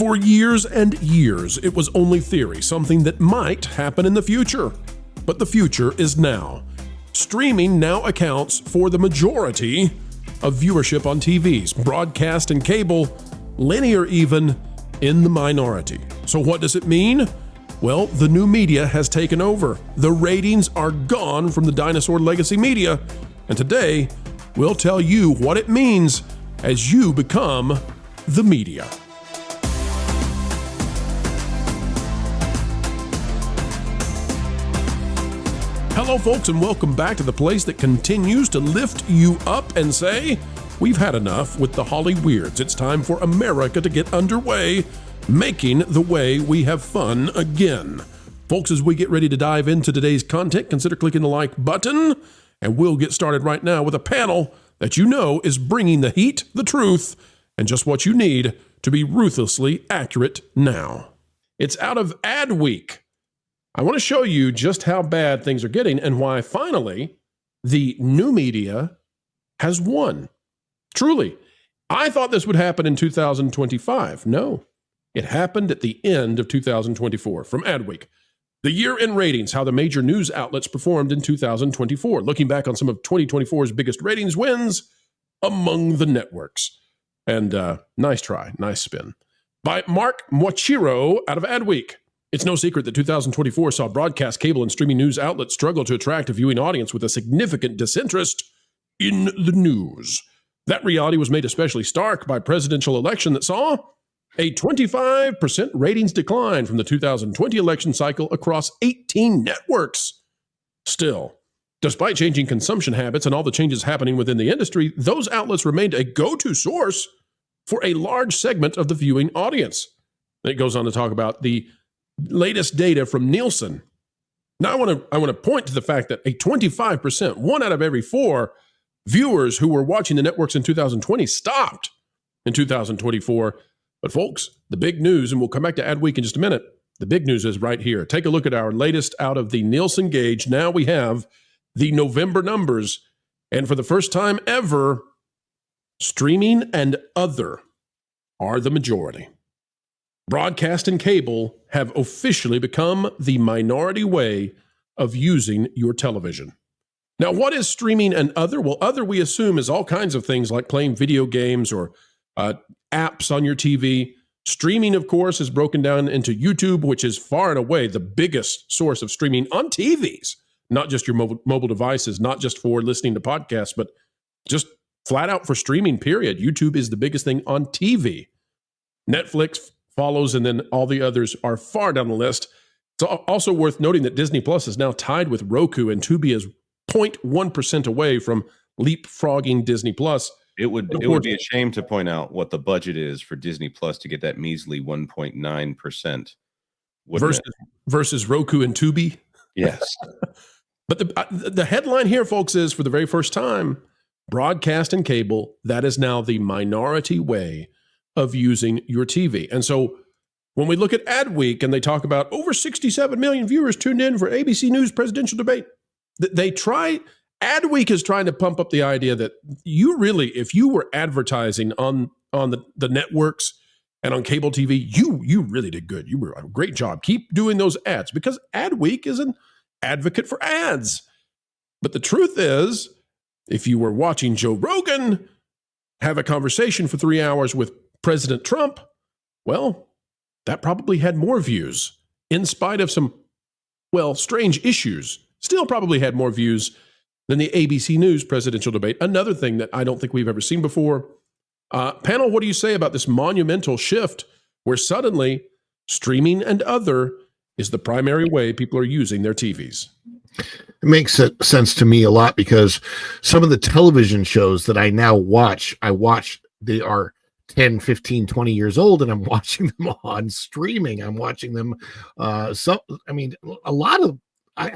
For years and years, it was only theory, something that might happen in the future. But the future is now. Streaming now accounts for the majority of viewership on TVs, broadcast and cable, linear even, in the minority. So what does it mean? Well, the new media has taken over. The ratings are gone from the dinosaur legacy media. And today, we'll tell you what it means as you become the media. Hello, folks, and welcome back to the place that continues to lift you up and say, we've had enough with the Holly Weirds. It's time for America to get underway, making the way we have fun again. Folks, as we get ready to dive into today's content, consider clicking the like button, and we'll get started right now with a panel that you know is bringing the heat, the truth, and just what you need to be ruthlessly accurate now. It's out of ad week. I want to show you just how bad things are getting and why finally the new media has won. Truly, I thought this would happen in 2025. No, it happened at the end of 2024 from Adweek. The year in ratings, how the major news outlets performed in 2024. Looking back on some of 2024's biggest ratings wins among the networks. And nice try, nice spin. By Mark Mochiro out of Adweek. It's no secret that 2024 saw broadcast, cable, and streaming news outlets struggle to attract a viewing audience with a significant disinterest in the news. That reality was made especially stark by a presidential election that saw a 25% ratings decline from the 2020 election cycle across 18 networks. Still, despite changing consumption habits and all the changes happening within the industry, those outlets remained a go-to source for a large segment of the viewing audience. It goes on to talk about the latest data from Nielsen. Now, I want to point to the fact that a 25%, 1 out of every 4 viewers who were watching the networks in 2020 stopped in 2024. But folks, the big news, and we'll come back to Adweek in just a minute, the big news is right here. Take a look at our latest out of the Nielsen gauge. Now we have the November numbers, and for the first time ever, streaming and other are the majority. Broadcast and cable have officially become the minority way of using your television. Now, what is streaming and other? Well, other we assume is all kinds of things like playing video games or apps on your TV. Streaming, of course, is broken down into YouTube, which is far and away the biggest source of streaming on TVs, not just your mobile devices, not just for listening to podcasts, but just flat out for streaming, period. YouTube is the biggest thing on TV. Netflix follows, and then all the others are far down the list. It's also worth noting that Disney Plus is now tied with Roku, and Tubi is 0.1% away from leapfrogging Disney Plus. It would be a shame to point out what the budget is for Disney Plus to get that measly 1.9%. Versus Roku and Tubi. Yes. But the headline here, folks, is for the very first time, broadcast and cable, that is now the minority way of using your TV. And so when we look at Adweek and they talk about over 67 million viewers tuned in for ABC News presidential debate, Adweek is trying to pump up the idea that you really, if you were advertising on the networks and on cable TV, you really did good. You were a great job. Keep doing those ads because Adweek is an advocate for ads. But the truth is, if you were watching Joe Rogan have a conversation for 3 hours with President Trump, well, that probably had more views in spite of some, strange issues. Still probably had more views than the ABC News presidential debate. Another thing that I don't think we've ever seen before. Panel, what do you say about this monumental shift where suddenly streaming and other is the primary way people are using their TVs? It makes sense to me a lot because some of the television shows that I now watch, they are 10, 15, 20 years old, and I'm watching them on streaming. I'm watching them. I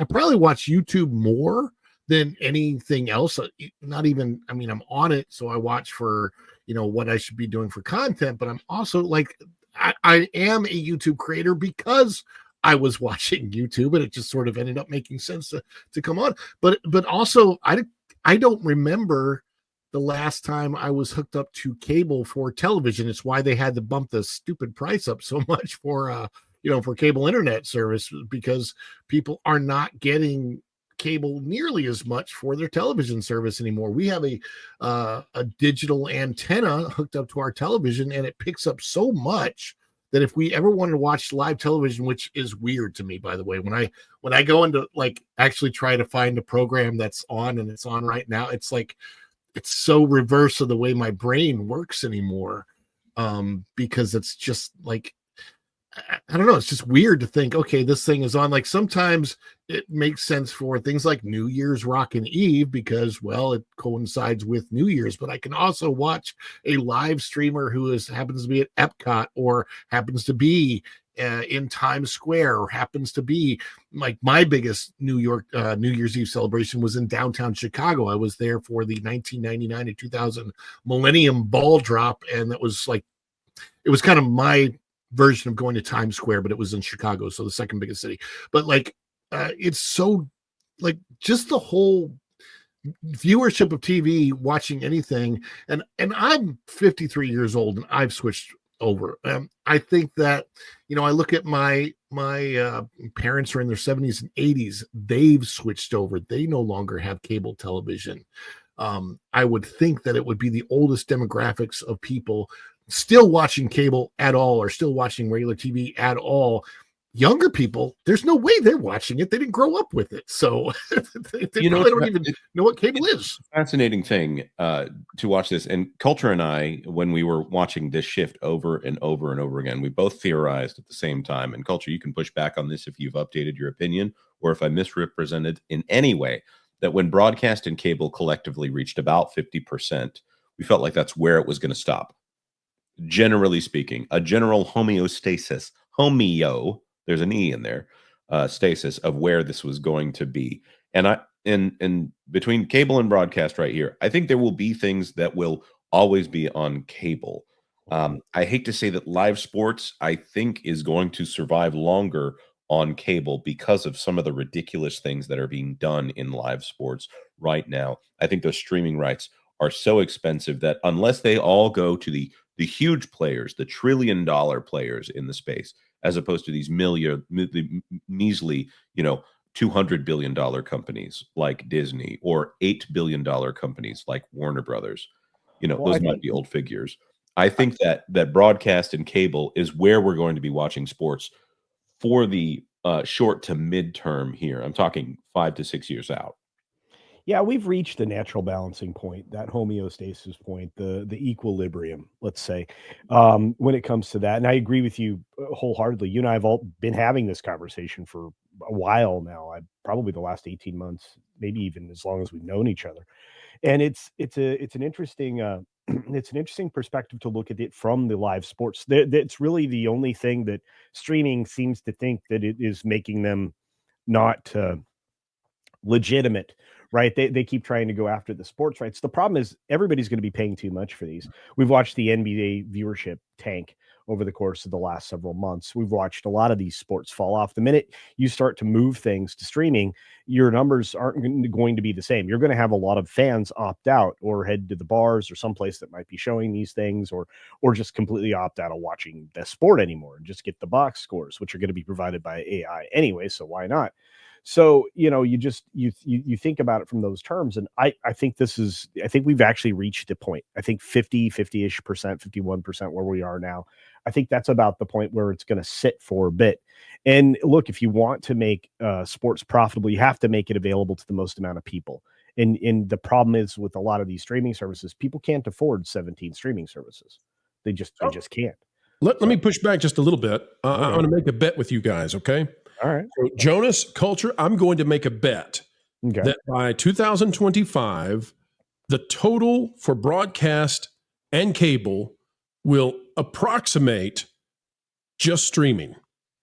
probably watch YouTube more than anything else. Not even, I'm on it, so I watch for, what I should be doing for content, but I'm also like, I am a YouTube creator because I was watching YouTube and it just sort of ended up making sense to come on. But also I don't remember the last time I was hooked up to cable for television. It's why they had to bump the stupid price up so much for for cable internet service, because people are not getting cable nearly as much for their television service anymore. We have a digital antenna hooked up to our television, and it picks up so much that if we ever wanted to watch live television, which is weird to me, by the way, when I go into like actually try to find a program that's on and it's on right now, it's like it's so reverse of the way my brain works anymore, because it's just like I don't know. It's just weird to think, okay, this thing is on. Like sometimes it makes sense for things like New Year's Rockin' Eve because, well, it coincides with New Year's. But I can also watch a live streamer who happens to be at Epcot or happens to be in Times Square or happens to be like my biggest New Year's Eve celebration was in downtown Chicago. I was there for the 1999 to 2000 Millennium Ball Drop, and it was kind of my version of going to Times Square, but it was in Chicago, so the second biggest city. But like it's so like just the whole viewership of TV, watching anything, and I'm 53 years old and I've switched over. I think that I look at my parents are in their 70s and 80s. They've switched over. They no longer have cable television. I would think that it would be the oldest demographics of people still watching cable at all or still watching regular TV at all. Younger people, there's no way they're watching it. They didn't grow up with it. So they probably don't even know what cable is. Fascinating thing to watch this. And Culture and I, when we were watching this shift over and over and over again, we both theorized at the same time. And Culture, you can push back on this if you've updated your opinion or if I misrepresented in any way, that when broadcast and cable collectively reached about 50%, we felt like that's where it was going to stop. Generally speaking, a general homeostasis, there's an E in there, stasis of where this was going to be. And between cable and broadcast right here, I think there will be things that will always be on cable. I hate to say that live sports, I think, is going to survive longer on cable because of some of the ridiculous things that are being done in live sports right now. I think those streaming rights are so expensive that unless they all go to the huge players, the $1 trillion players in the space, as opposed to these measly, $200 billion companies like Disney or $8 billion companies like Warner Brothers, those might be old figures. I think that broadcast and cable is where we're going to be watching sports for the short to midterm here. I'm talking 5 to 6 years out. Yeah, we've reached the natural balancing point, that homeostasis point, the equilibrium, let's say, when it comes to that. And I agree with you wholeheartedly. You and I have all been having this conversation for a while now. Probably the last 18 months, maybe even as long as we've known each other. And it's an interesting it's an interesting perspective to look at it from the live sports. That's really the only thing that streaming seems to think that it is making them not legitimate, right? They keep trying to go after the sports rights. The problem is everybody's going to be paying too much for these. We've watched the NBA viewership tank over the course of the last several months. We've watched a lot of these sports fall off. The minute you start to move things to streaming, your numbers aren't going to be the same. You're going to have a lot of fans opt out or head to the bars or someplace that might be showing these things, or just completely opt out of watching the sport anymore and just get the box scores, which are going to be provided by AI anyway. So why not? So, you think about it from those terms. And I think we've actually reached the point. I think 50-ish percent, 51% where we are now. I think that's about the point where it's going to sit for a bit. And look, if you want to make sports profitable, you have to make it available to the most amount of people. And the problem is with a lot of these streaming services, people can't afford 17 streaming services. They just can't. Let me push back just a little bit. I'm going to make a bet with you guys, okay? All right. So Jonas, Culture, I'm going to make a bet that by 2025, the total for broadcast and cable will approximate just streaming.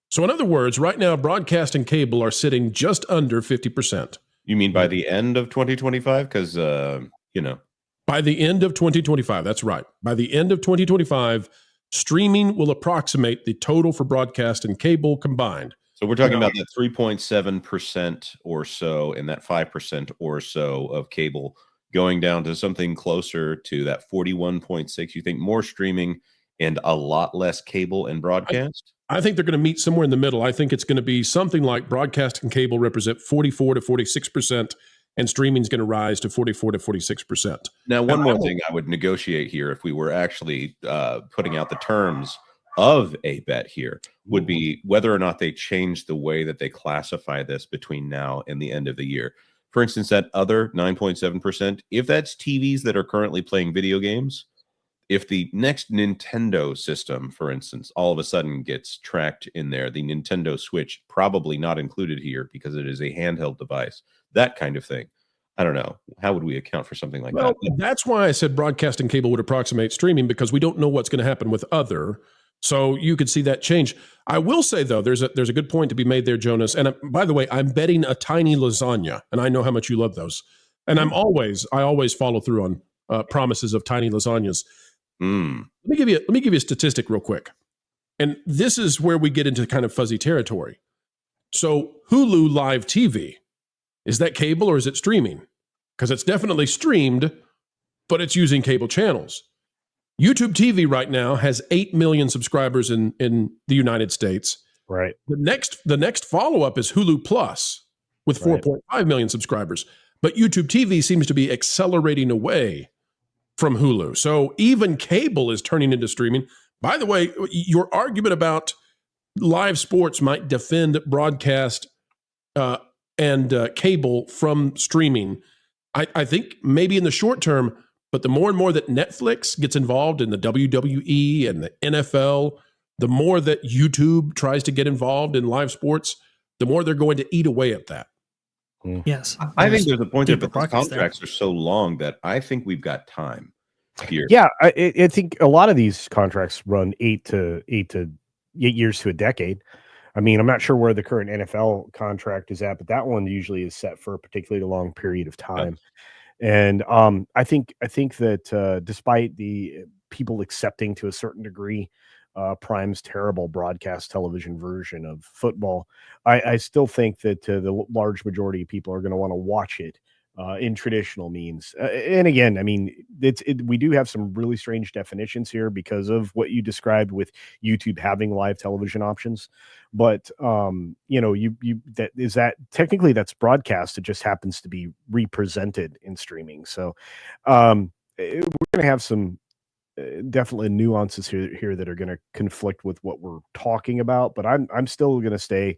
So in other words, right now, broadcast and cable are sitting just under 50%. You mean by the end of 2025? Because, By the end of 2025, that's right. By the end of 2025, streaming will approximate the total for broadcast and cable combined. So we're talking about that 3.7% or so and that 5% or so of cable going down to something closer to that 41.6? You think more streaming and a lot less cable and broadcast? I think they're going to meet somewhere in the middle. I think it's going to be something like broadcast and cable represent 44 to 46%, and streaming is going to rise to 44 to 46%. Now, one more thing I would negotiate here, if we were actually putting out the terms of a bet here, would be whether or not they change the way that they classify this between now and the end of the year. For instance, that other 9.7%, if that's TVs that are currently playing video games, if the next Nintendo system, for instance, all of a sudden gets tracked in there, the Nintendo Switch probably not included here because it is a handheld device, that kind of thing. I don't know. How would we account for something like that? That's why I said broadcast and cable would approximate streaming, because we don't know what's going to happen with other. So you could see that change. I will say, though, there's a good point to be made there, Jonas. And by the way, I'm betting a tiny lasagna, and I know how much you love those. And I always follow through on promises of tiny lasagnas. Let me give you a statistic real quick. And this is where we get into kind of fuzzy territory. So Hulu Live TV, is that cable or is it streaming? Because it's definitely streamed, but it's using cable channels. YouTube TV right now has 8 million subscribers in the United States. Right. The next follow-up is Hulu Plus with 4.5 million subscribers. But YouTube TV seems to be accelerating away from Hulu. So even cable is turning into streaming. By the way, your argument about live sports might defend broadcast and cable from streaming. I think maybe in the short term, but the more and more that Netflix gets involved in the WWE and the NFL, the more that YouTube tries to get involved in live sports, the more they're going to eat away at that. Yes. I think there's a point there, but the contracts are so long that I think we've got time here. Yeah, I think a lot of these contracts run 8 years to a decade. I mean, I'm not sure where the current NFL contract is at, but that one usually is set for a particularly long period of time. And I think that despite the people accepting to a certain degree Prime's terrible broadcast television version of football, I still think that the large majority of people are going to want to watch it in traditional means. And again, I mean, we do have some really strange definitions here because of what you described with YouTube having live television options. But that technically that's broadcast. It just happens to be represented in streaming. So we're going to have some definitely nuances here that are going to conflict with what we're talking about. But I'm still going to stay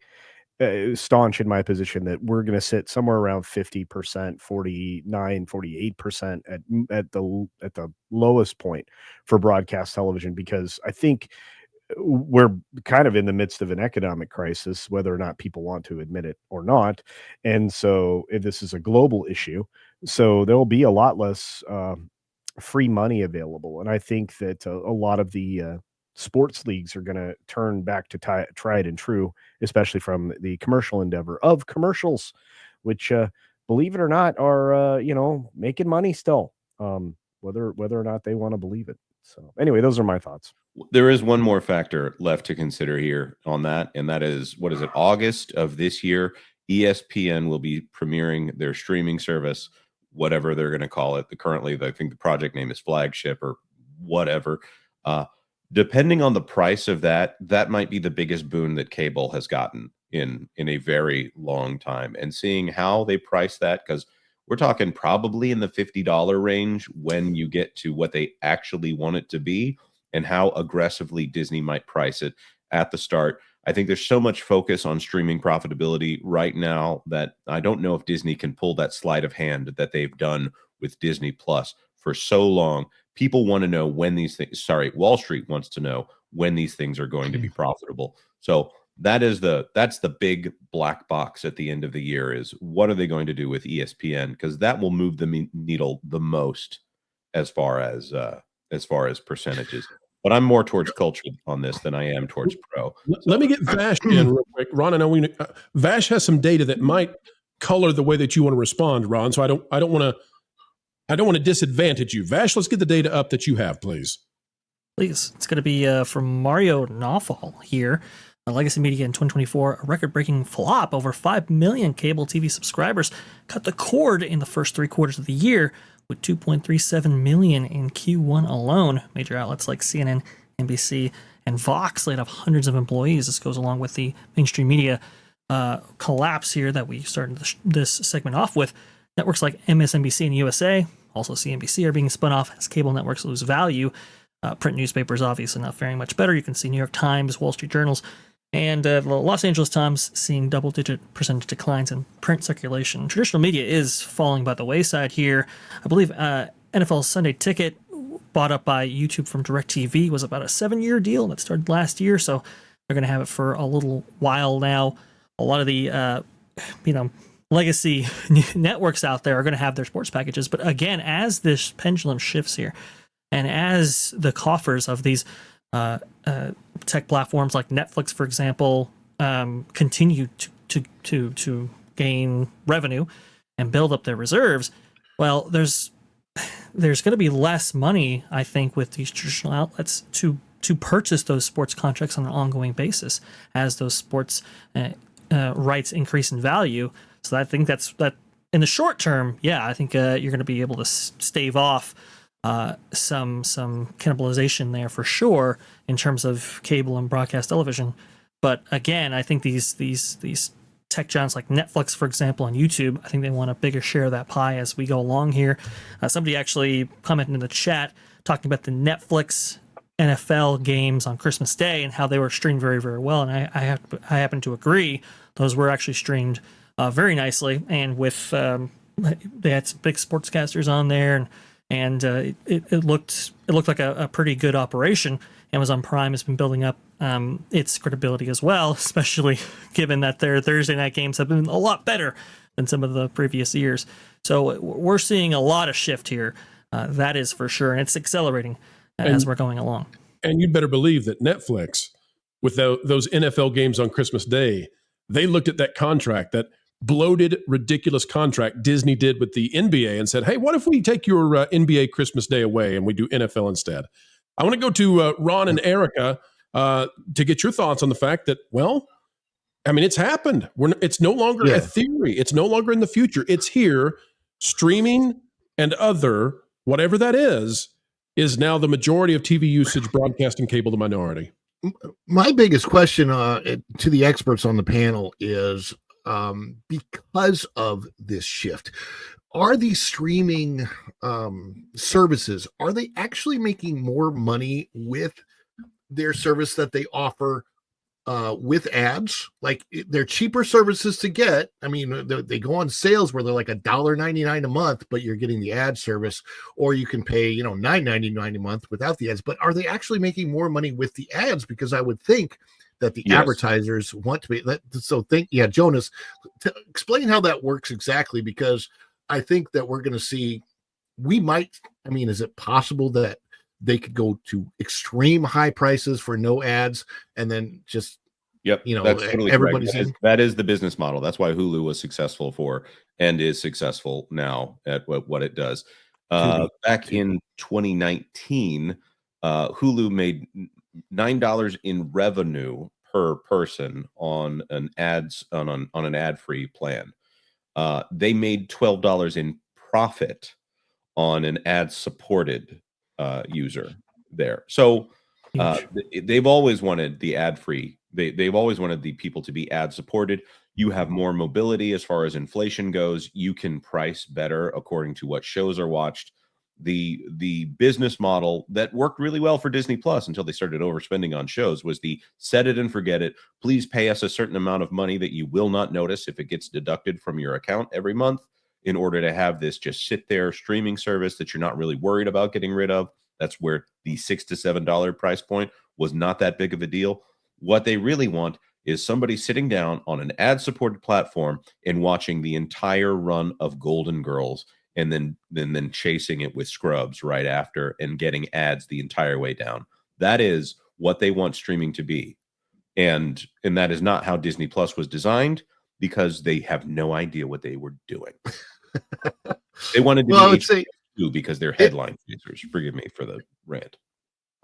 staunch in my position that we're going to sit somewhere around 50%, 48% at the lowest point for broadcast television, because I think we're kind of in the midst of an economic crisis, whether or not people want to admit it or not. And so this is a global issue. So there will be a lot less free money available. And I think that a lot of the sports leagues are going to turn back to tried and true, especially from the commercial endeavor of commercials, which, believe it or not, are making money still, whether or not they want to believe it. So anyway, those are my thoughts. There is one more factor left to consider here on that, and that is, what is it, August of this year, ESPN will be premiering their streaming service, whatever they're going to call it. I think the project name is Flagship or whatever. Depending on the price of that might be the biggest boon that cable has gotten in a very long time. And seeing how they price that, because we're talking probably in the $50 range when you get to what they actually want it to be, and how aggressively Disney might price it at the start. I think there's so much focus on streaming profitability right now that I don't know if Disney can pull that sleight of hand that they've done with Disney Plus for so long. People want to know when these things, Wall Street wants to know when these things are going to be profitable. So that's the big black box at the end of the year, is what are they going to do with ESPN? Because that will move the needle the most as far as percentages. But I'm more towards culture on this than I am towards pro. Let me get Vash in real quick. Ron, I know Vash has some data that might color the way that you want to respond, Ron. So I don't want to disadvantage you. Vash, let's get the data up that you have, please. Please. It's going to be from Mario Nawfal here. Legacy Media in 2024, a record-breaking flop. Over 5 million cable TV subscribers cut the cord in the first 3 quarters of the year, with 2.37 million in Q1 alone. Major outlets like CNN, NBC, and Vox laid off hundreds of employees. This goes along with the mainstream media collapse here that we started this segment off with. Networks like MSNBC and USA, also CNBC, are being spun off as cable networks lose value. Print newspapers obviously not faring much better. You can see New York Times, Wall Street Journals, and the Los Angeles Times seeing double-digit percentage declines in print circulation. Traditional media is falling by the wayside here. I believe NFL Sunday Ticket, bought up by YouTube from DirecTV, was about a 7-year deal that started last year, so they're going to have it for a little while now. A lot of the legacy networks out there are going to have their sports packages. But again, as this pendulum shifts here, and as the coffers of these tech platforms like Netflix, for example, continue to gain revenue and build up their reserves, well, there's going to be less money, I think, with these traditional outlets to purchase those sports contracts on an ongoing basis as those sports rights increase in value. So I think that in the short term, yeah, I think you're going to be able to stave off some cannibalization there for sure in terms of cable and broadcast television. But again, I think these tech giants like Netflix, for example, and YouTube, I think they want a bigger share of that pie as we go along here. Somebody actually commented in the chat talking about the Netflix NFL games on Christmas Day and how they were streamed very, very well. And I happen to agree. Those were actually streamed very nicely, and with they had some big sportscasters on there, and it looked like a pretty good operation. Amazon Prime has been building up its credibility as well, especially given that their Thursday night games have been a lot better than some of the previous years. So we're seeing a lot of shift here, that is for sure, and it's accelerating as we're going along. And you'd better believe that Netflix, with those NFL games on Christmas Day, they looked at that contract, that bloated, ridiculous contract Disney did with the NBA, and said, hey, what if we take your NBA Christmas Day away and we do NFL instead? I want to go to Ron and Erica to get your thoughts on the fact that, well, I mean, it's happened. It's no longer a theory. It's no longer in the future. It's here. Streaming and other, whatever that is now the majority of TV usage, broadcasting cable the minority. My biggest question to the experts on the panel is, because of this shift, are these streaming services, are they actually making more money with their service that they offer with ads? Like, they're cheaper services to get. I mean, they go on sales where they're like $1.99 a month, but you're getting the ad service, or you can pay, $9.99 a month without the ads. But are they actually making more money with the ads? Because I would think that the advertisers want to be. Jonas, explain how that works exactly, because I think that we're going to see, is it possible that they could go to extreme high prices for no ads and then just, that's totally everybody's correct. That is the business model. That's why Hulu was successful for and is successful now at what it does. Back in 2019, Hulu made $9 in revenue per person on an ad-free plan. They made $12 in profit on an ad-supported user there. So they've always wanted the ad-free. They've always wanted the people to be ad-supported. You have more mobility as far as inflation goes. You can price better according to what shows are watched. The business model that worked really well for Disney Plus until they started overspending on shows was the set it and forget it. Please pay us a certain amount of money that you will not notice if it gets deducted from your account every month, in order to have this just sit there streaming service that you're not really worried about getting rid of. That's where the $6 to $7 price point was not that big of a deal. What they really want is somebody sitting down on an ad-supported platform and watching the entire run of Golden Girls, and then chasing it with Scrubs right after and getting ads the entire way down. That is what they want streaming to be. And that is not how Disney Plus was designed, because they have no idea what they were doing. They wanted to be because they're headline chasers. Forgive me for the rant.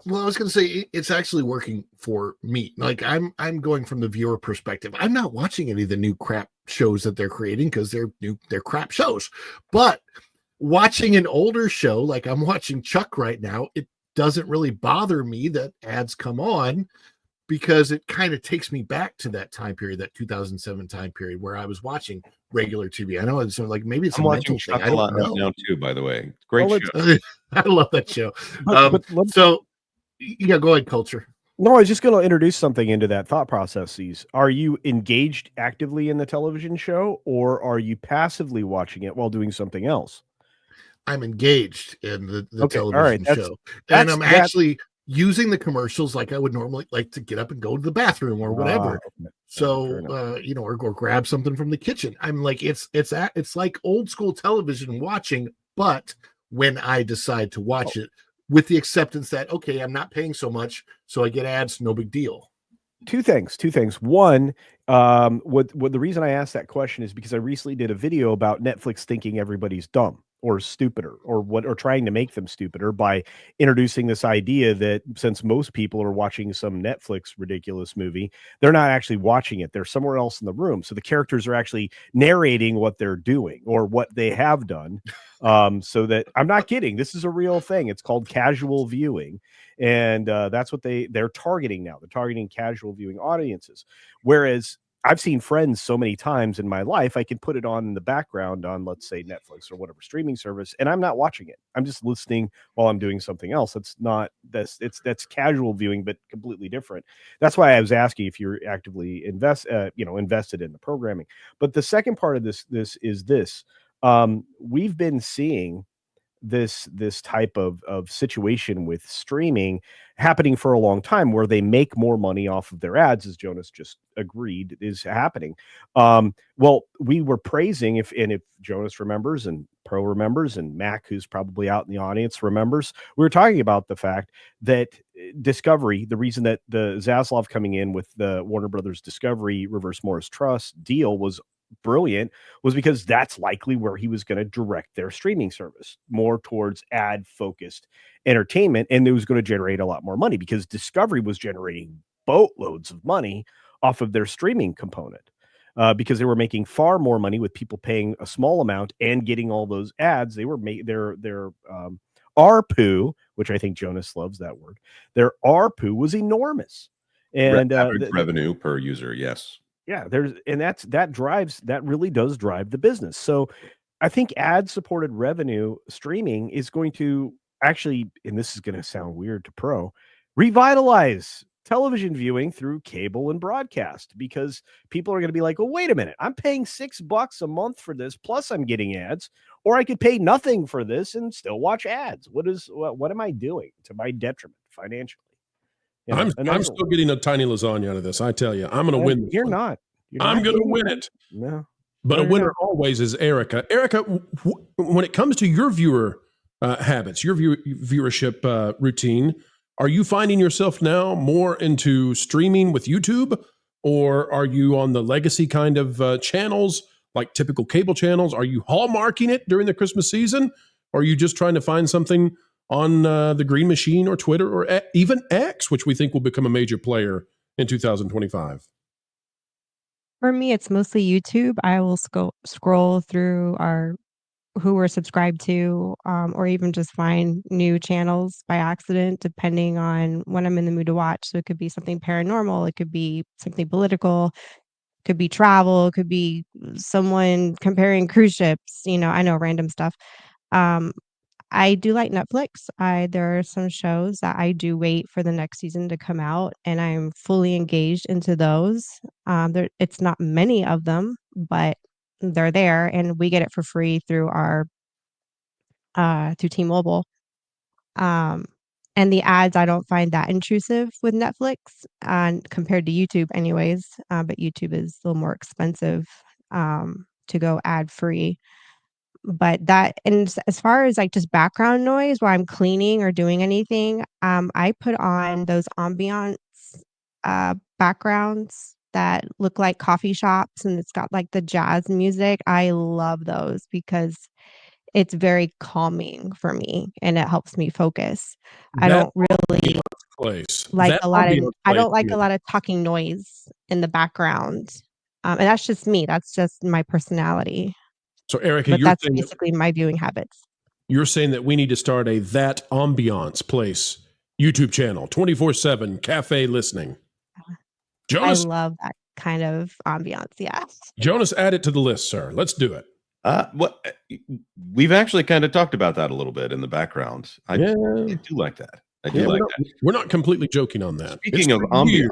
Well, I was going to say it's actually working for me. Like, I'm going from the viewer perspective. I'm not watching any of the new crap shows that they're creating because they're crap shows. But watching an older show, like I'm watching Chuck right now, it doesn't really bother me that ads come on, because it kind of takes me back to that time period, that 2007 time period where I was watching regular TV. I know it's like maybe it's I'm a watching mental Chuck thing. I a lot don't right know. now too, by the way. Great Well, show. I love that show. But So yeah, go ahead, Culture. no, I was just going to introduce something into that thought processes. Are you engaged actively in the television show, or are you passively watching it while doing something else? I'm engaged in the Okay, all right, television show, and I'm that. actually using the commercials like I would normally, like to get up and go to the bathroom or whatever. Okay. So or grab something from the kitchen. I'm like, it's like old school television watching, but when I decide to watch it, with the acceptance that, okay, I'm not paying so much, so I get ads, no big deal. Two things. One, what the reason I asked that question is because I recently did a video about Netflix thinking everybody's dumb or stupider, or trying to make them stupider by introducing this idea that since most people are watching some Netflix ridiculous movie, they're not actually watching it. They're somewhere else in the room. So the characters are actually narrating what they're doing or what they have done. So that, I'm not kidding. This is a real thing. It's called casual viewing. And that's what they're targeting now. They're targeting casual viewing audiences. Whereas I've seen Friends so many times in my life, I can put it on in the background on, let's say, Netflix or whatever streaming service, and I'm not watching it. I'm just listening while I'm doing something else. That's casual viewing, but completely different. That's why I was asking if you're actively invested in the programming. But the second part of this is this. We've been seeing this type of situation with streaming happening for a long time, where they make more money off of their ads, as Jonas just agreed is happening. Well, we were praising, if Jonas remembers and Pro remembers, and Mac, who's probably out in the audience, remembers, we were talking about the fact that Discovery, the reason that the Zaslav coming in with the Warner Brothers Discovery Reverse Morris Trust deal was brilliant, was because that's likely where he was going to direct their streaming service, more towards ad focused entertainment, and it was going to generate a lot more money, because Discovery was generating boatloads of money off of their streaming component, because they were making far more money with people paying a small amount and getting all those ads. They were their ARPU, which I think Jonas loves that word. Their ARPU was enormous, and revenue per user. Yes. Yeah, that really does drive the business. So I think ad-supported revenue streaming is going to actually, and this is going to sound weird to Pro, revitalize television viewing through cable and broadcast, because people are going to be like, well, wait a minute, I'm paying $6 a month for this, plus I'm getting ads, or I could pay nothing for this and still watch ads. What am I doing to my detriment financially? I'm still getting a tiny lasagna out of this. I tell you, I'm going to win this. You're one. not. I'm going to win it. No. But a winner always is Erica. Erica, when it comes to your viewer habits, your viewership routine, are you finding yourself now more into streaming with YouTube, or are you on the legacy kind of channels, like typical cable channels? Are you hallmarking it during the Christmas season? Or are you just trying to find something on the Green Machine or Twitter or even X, which we think will become a major player in 2025? For me, it's mostly YouTube. I will scroll through who we're subscribed to, or even just find new channels by accident, depending on when I'm in the mood to watch. So it could be something paranormal, it could be something political, it could be travel, it could be someone comparing cruise ships. I know, random stuff. I do like Netflix. There are some shows that I do wait for the next season to come out, and I'm fully engaged into those. It's not many of them, but they're there, and we get it for free through through T-Mobile. And the ads, I don't find that intrusive with Netflix, compared to YouTube anyways. But YouTube is a little more expensive to go ad free. But and as far as like just background noise while I'm cleaning or doing anything, I put on those ambiance backgrounds that look like coffee shops, and it's got like the jazz music. I love those because it's very calming for me and it helps me focus. I don't really like I don't like a lot of talking noise in the background. And that's just me. That's just my personality. So, Erica, But that's basically my viewing habits. You're saying that we need to start a That Ambiance Place YouTube channel, 24/7 cafe listening. I Jonas, love that kind of ambiance. Yeah. Jonas, add it to the list, sir. Let's do it. What we've actually kind of talked about that a little bit in the background. I do like that. I do like that. We're not completely joking on that. Speaking of ambiance.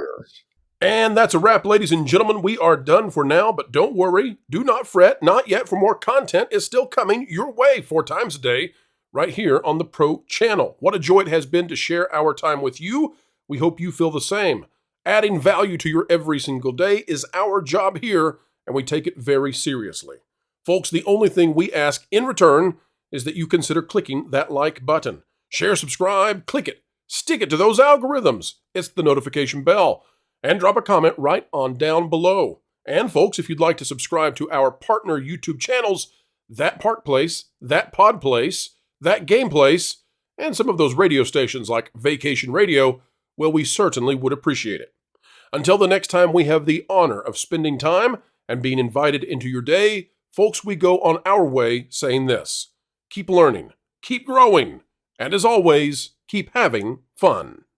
And that's a wrap, ladies and gentlemen. We are done for now, but don't worry. Do not fret. Not yet, for more content is still coming your way 4 times a day right here on the Pro Channel. What a joy it has been to share our time with you. We hope you feel the same. Adding value to your every single day is our job here, and we take it very seriously. Folks, the only thing we ask in return is that you consider clicking that like button. Share, subscribe, click it. Stick it to those algorithms. It's the notification bell. And drop a comment right on down below. And folks, if you'd like to subscribe to our partner YouTube channels, That Park Place, That Pod Place, That Game Place, and some of those radio stations like Vacation Radio, well, we certainly would appreciate it. Until the next time we have the honor of spending time and being invited into your day, folks, we go on our way saying this: keep learning, keep growing, and as always, keep having fun.